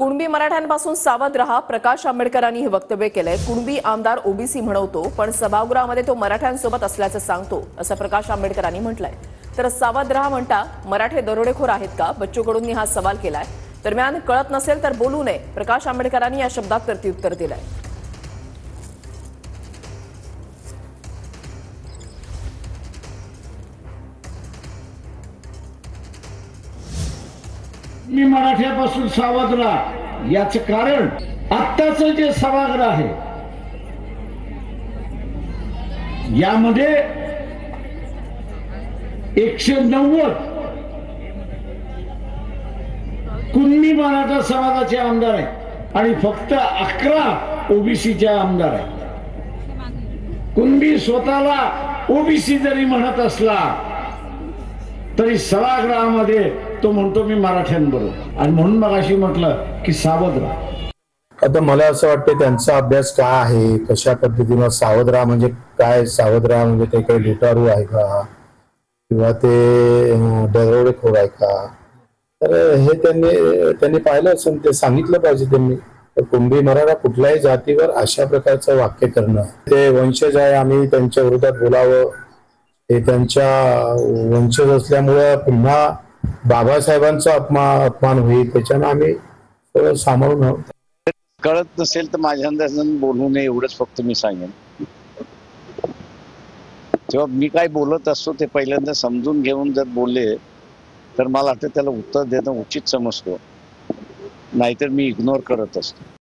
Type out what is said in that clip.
कुणबी मराठ्यांपासून सावध रहा, प्रकाश आंबेडकरांनी हे वक्तव्य केलंय। कुणबी आमदार ओबीसी म्हणवतो, पण सभागृहामध्ये तो मराठ्यांसोबत असल्याचं सांगतो, असं प्रकाश आंबेडकरांनी म्हटलंय। तर सावध रहा म्हणता मराठे दरोडेखोर आहेत का, बच्चू कडूंनी हा सवाल केलाय। दरम्यान कळत नसेल तर बोलू नये, प्रकाश आंबेडकरांनी या शब्दात प्रत्युत्तर दिलंय। मी मराठ्यापासून सावध राहा, याचं कारण आत्ताच जे सभागृह आहे यामध्ये 190 कुणबी मराठा समाजाचे आमदार आहेत आणि फक्त 11 ओबीसीचे आमदार आहेत। कुणबी स्वतःला ओबीसी जरी म्हणत असला तरी सभागृहामध्ये तो म्हणतो मी मराठ्यांबरोबर, आणि म्हणून मग अशी म्हटलं की सावध राहा। आता मला असं वाटतं त्यांचा अभ्यास काय आहे, कशा पद्धतीनं सावध राहा म्हणजे काय, सावध राहा म्हणजे ते काही लुटारू आहे का किंवा ते दरोडेखोर आहे का, तर हे त्यांनी पाहिलं असेल, ते सांगितलं पाहिजे त्यांनी। कुणबी मराठा कुठल्याही जातीवर अशा प्रकारचं वाक्य करणं, ते वंशज आहे आम्ही त्यांच्या विरोधात बोलावं, हे त्यांच्या वंशज असल्यामुळं पुन्हा बाबासाहेबांचा अपमान होईल, त्याच्यानं आम्ही थोडं सामावून आहोत। कळत नसेल तर माझ्या अंदाजाने बोलू नये एवढंच फक्त मी सांगेन। जेव्हा मी काय बोलत असतो ते पहिल्यांदा समजून घेऊन जर बोलले तर मला वाटतं त्याला उत्तर देणं उचित समजतो, नाहीतर मी इग्नोर करत असतो।